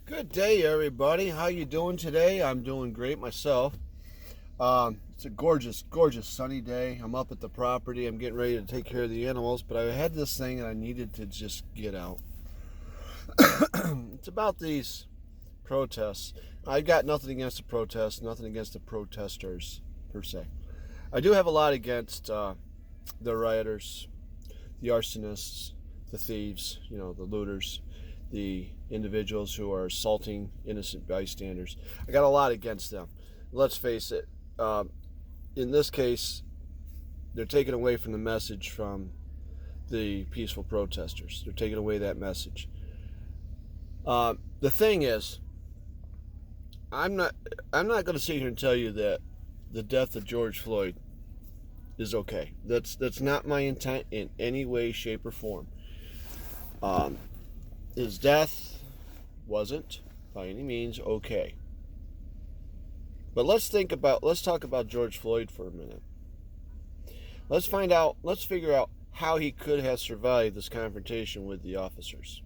Good day, everybody. How you doing today? I'm doing great myself. It's a gorgeous, gorgeous sunny day. I'm up at the property. I'm getting ready to take care of the animals, but I had this thing and I needed to just get out. It's about these protests. I got nothing against the protests, nothing against the protesters per se. I do have a lot against the rioters, the arsonists, the thieves, the looters, the individuals who are assaulting innocent bystanders. I got a lot against them. Let's face it, in this case, they're taking away from the message from the peaceful protesters. They're taking away that message. The thing is, I'm not going to sit here and tell you that the death of George Floyd is okay. That's not my intent in any way, shape, or form. His death wasn't by any means okay. But let's talk about George Floyd for a minute. Let's figure out how he could have survived this confrontation with the officers.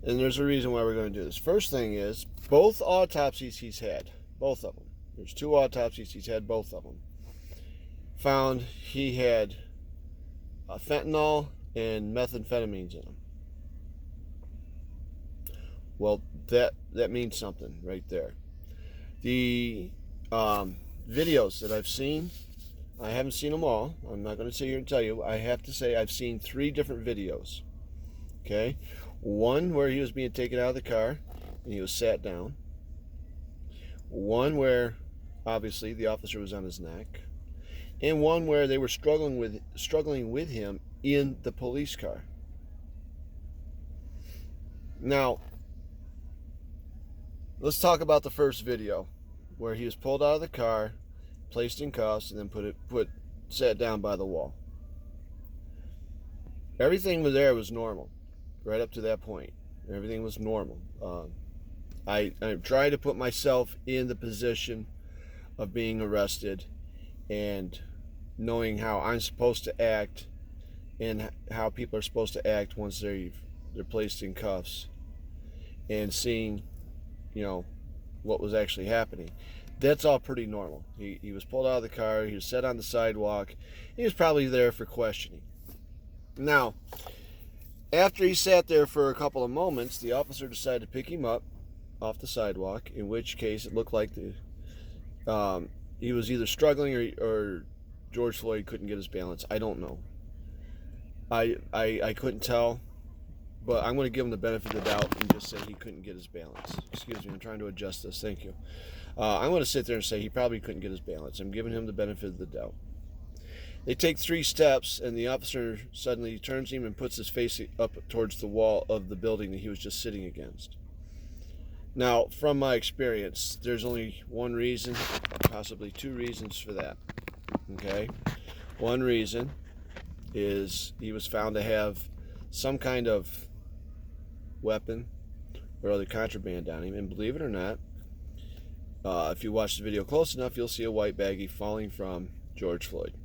And there's a reason why we're going to do this. First thing is, both autopsies he's had, both of them. There's 2 autopsies he's had, both of them. Found he had fentanyl and methamphetamines in him. Well, that means something right there. The videos that I've seen, I haven't seen them all. I'm not going to sit here and tell you. I have to say I've seen 3 different videos. Okay? One where he was being taken out of the car and he was sat down. One where obviously the officer was on his neck. And one where they were struggling with him in the police car. Now, let's talk about the first video where he was pulled out of the car, placed in cuffs, and then sat down by the wall. Everything was normal right up to that point. Everything was normal. I tried to put myself in the position of being arrested and knowing how I'm supposed to act and how people are supposed to act once they're placed in cuffs, and seeing what was actually happening. That's all pretty normal. He was pulled out of the car, he was set on the sidewalk, he was probably there for questioning. Now, after he sat there for a couple of moments, the officer decided to pick him up off the sidewalk, in which case it looked like he was either struggling or George Floyd couldn't get his balance. I don't know. I couldn't tell. But I'm going to give him the benefit of the doubt and just say he couldn't get his balance. Excuse me, I'm trying to adjust this. Thank you. I'm going to sit there and say he probably couldn't get his balance. I'm giving him the benefit of the doubt. They take 3 steps, and the officer suddenly turns him and puts his face up towards the wall of the building that he was just sitting against. Now, from my experience, there's only one reason, possibly 2 reasons for that. Okay? One reason is he was found to have some kind of weapon or other contraband on him, and believe it or not, if you watch the video close enough, you'll see a white baggie falling from George Floyd.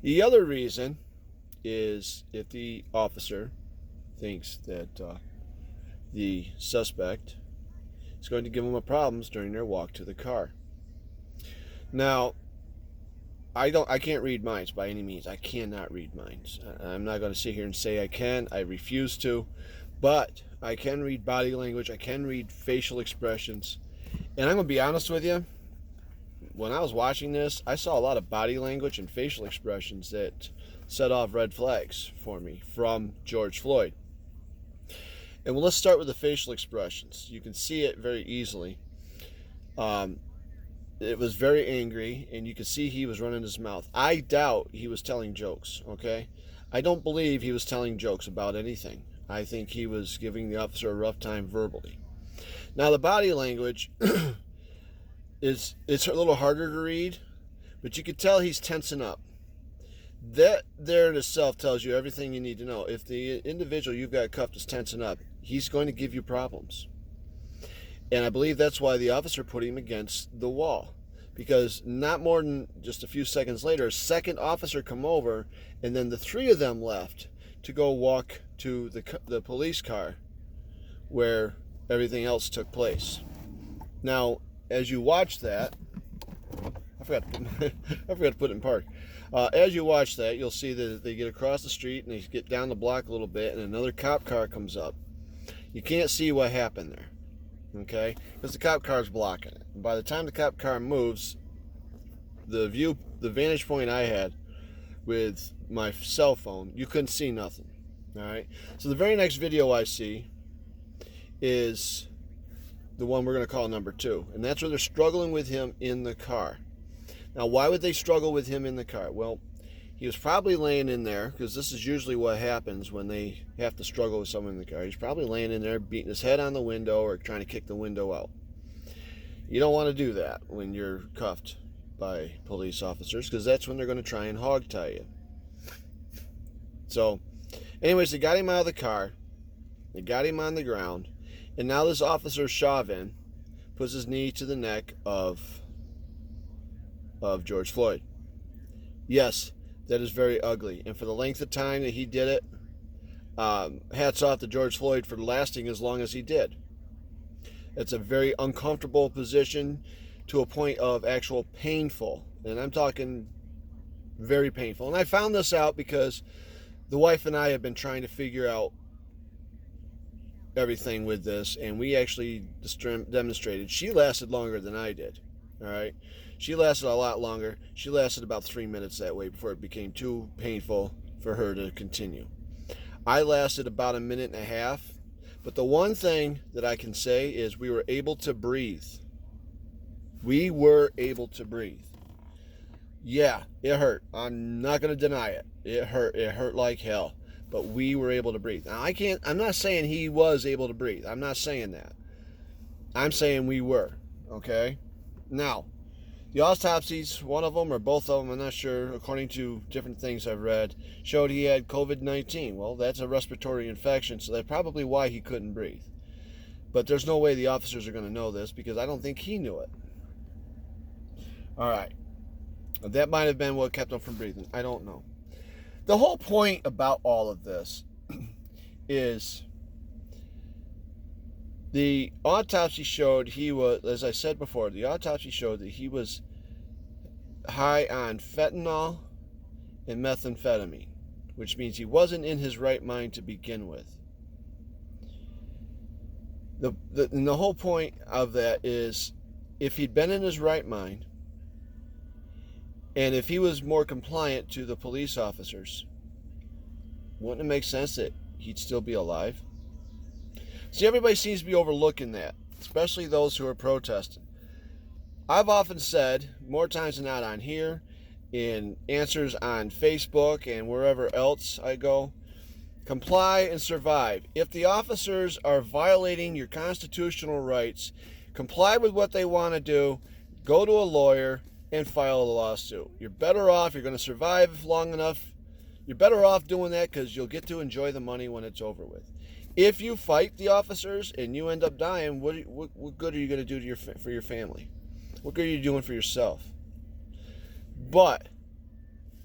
The other reason is if the officer thinks that the suspect is going to give him problems during their walk to the car. Now, I can't read minds by any means. I cannot read minds. I'm not going to sit here and say I can. I refuse to. But I can read body language. I can read facial expressions. And I'm going to be honest with you. When I was watching this, I saw a lot of body language and facial expressions that set off red flags for me from George Floyd. And let's start with the facial expressions. You can see it very easily. It was very angry, and you could see he was running his mouth. I doubt he was telling jokes, okay? I don't believe he was telling jokes about anything. I think he was giving the officer a rough time verbally. Now, the body language it's a little harder to read, but you could tell he's tensing up. That there in itself tells you everything you need to know. If the individual you've got cuffed is tensing up, he's going to give you problems. And I believe that's why the officer put him against the wall. Because not more than just a few seconds later, a second officer come over, and then the 3 of them left to go walk to the police car where everything else took place. Now, as you watch that, I forgot to put it in park. As you watch that, you'll see that they get across the street and they get down the block a little bit, and another cop car comes up. You can't see what happened there, okay? Because the cop car is blocking it. And by the time the cop car moves, the vantage point I had with my cell phone, you couldn't see nothing. All right. So the very next video I see is the one we're going to call number 2, and that's where they're struggling with him in the car. Now, why would they struggle with him in the car? Well, he was probably laying in there, because this is usually what happens when they have to struggle with someone in the car. He's probably laying in there, beating his head on the window or trying to kick the window out. You don't want to do that when you're cuffed by police officers, because that's when they're going to try and hog tie you. So, anyways, they got him out of the car. They got him on the ground. And now this officer, Chauvin, puts his knee to the neck of George Floyd. Yes, that is very ugly. And for the length of time that he did it, hats off to George Floyd for lasting as long as he did. It's a very uncomfortable position to a point of actual painful. And I'm talking very painful. And I found this out because the wife and I have been trying to figure out everything with this, and we actually demonstrated. She lasted longer than I did. All right, she lasted a lot longer. She lasted about 3 minutes that way before it became too painful for her to continue. I lasted about 1.5 minutes, but the one thing that I can say is we were able to breathe. We were able to breathe. Yeah, it hurt. I'm not going to deny it. It hurt. It hurt like hell. But we were able to breathe. Now, I'm not saying he was able to breathe. I'm not saying that. I'm saying we were. Okay? Now, the autopsies, one of them or both of them, I'm not sure, according to different things I've read, showed he had COVID-19. Well, that's a respiratory infection, so that's probably why he couldn't breathe. But there's no way the officers are going to know this, because I don't think he knew it. All right. That might have been what kept him from breathing. I don't know. The whole point about all of this is the autopsy showed he was, as I said before, the autopsy showed that he was high on fentanyl and methamphetamine, which means he wasn't in his right mind to begin with. And the whole point of that is, if he'd been in his right mind, and if he was more compliant to the police officers, wouldn't it make sense that he'd still be alive? See, everybody seems to be overlooking that, especially those who are protesting. I've often said, more times than not on here, in answers on Facebook and wherever else I go, comply and survive. If the officers are violating your constitutional rights, comply with what they want to do, go to a lawyer, and file a lawsuit. You're better off. You're going to survive long enough. You're better off doing that, because you'll get to enjoy the money when it's over with. If you fight the officers and you end up dying, what good are you going to do for your family? What good are you doing for yourself? But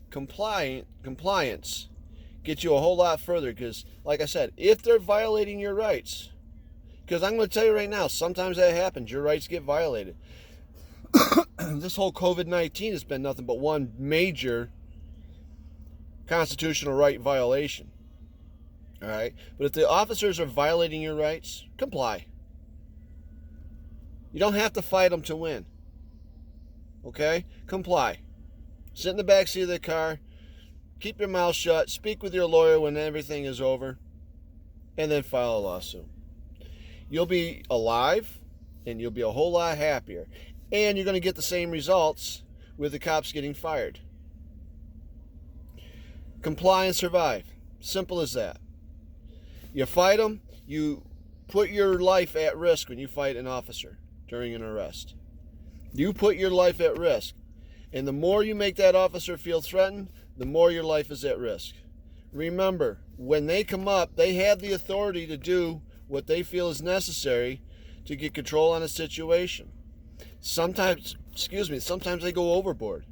compliance gets you a whole lot further, because, like I said, if they're violating your rights, because I'm going to tell you right now, sometimes that happens. Your rights get violated. This whole COVID-19 has been nothing but one major constitutional right violation. All right? But if the officers are violating your rights, comply. You don't have to fight them to win. Okay? Comply. Sit in the back seat of the car. Keep your mouth shut. Speak with your lawyer when everything is over. And then file a lawsuit. You'll be alive, and you'll be a whole lot happier. And you're going to get the same results with the cops getting fired. Comply and survive. Simple as that. You fight them, you put your life at risk when you fight an officer during an arrest. You put your life at risk. And the more you make that officer feel threatened, the more your life is at risk. Remember, when they come up, they have the authority to do what they feel is necessary to get control on a situation. Sometimes they go overboard.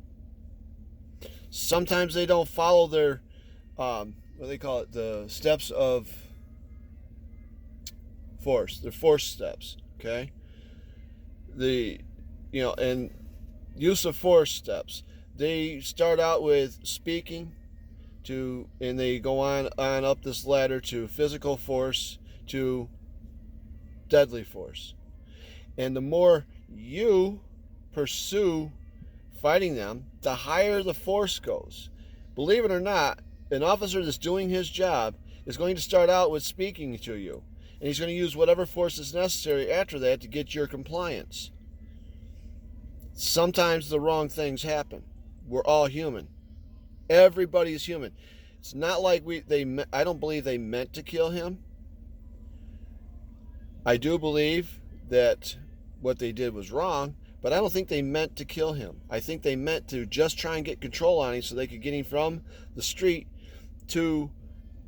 Sometimes they don't follow their, what do they call it, the steps of force. They're force steps, okay? And use of force steps. They start out with speaking and they go on up this ladder to physical force to deadly force. And the more you pursue fighting them, the higher the force goes. Believe it or not, an officer that's doing his job is going to start out with speaking to you. And he's going to use whatever force is necessary after that to get your compliance. Sometimes the wrong things happen. We're all human. Everybody is human. It's not like I don't believe they meant to kill him. I do believe that what they did was wrong, but I don't think they meant to kill him. I think they meant to just try and get control on him so they could get him from the street to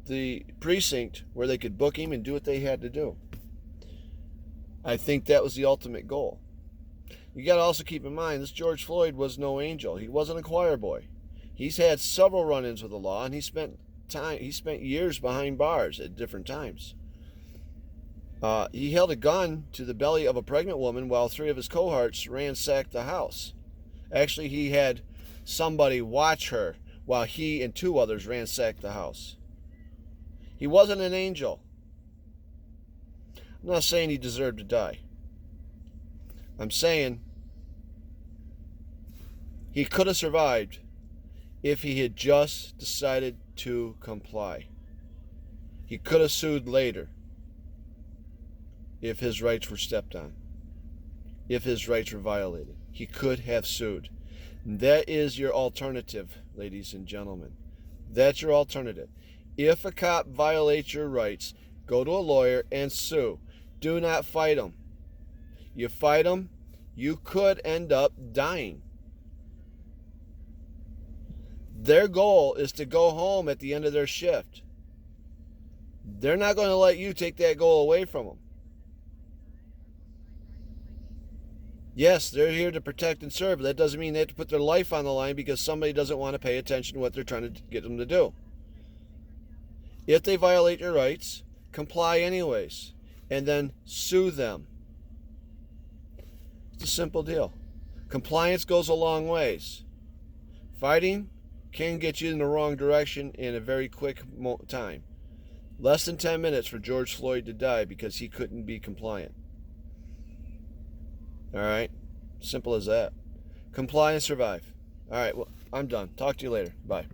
the precinct where they could book him and do what they had to do. I think that was the ultimate goal. You got to also keep in mind, this George Floyd was no angel. He wasn't a choir boy. He's had several run-ins with the law, and he spent years behind bars at different times. He held a gun to the belly of a pregnant woman while 3 of his cohorts ransacked the house. Actually, he had somebody watch her while he and 2 others ransacked the house. He wasn't an angel. I'm not saying he deserved to die. I'm saying he could have survived if he had just decided to comply. He could have sued later if his rights were stepped on, if his rights were violated. He could have sued. And that is your alternative, ladies and gentlemen. That's your alternative. If a cop violates your rights, go to a lawyer and sue. Do not fight him. You fight him, you could end up dying. Their goal is to go home at the end of their shift. They're not going to let you take that goal away from them. Yes, they're here to protect and serve, but that doesn't mean they have to put their life on the line because somebody doesn't want to pay attention to what they're trying to get them to do. If they violate your rights, comply anyways, and then sue them. It's a simple deal. Compliance goes a long ways. Fighting can get you in the wrong direction in a very quick time. Less than 10 minutes for George Floyd to die because he couldn't be compliant. All right? Simple as that. Comply and survive. All right, well, I'm done. Talk to you later. Bye.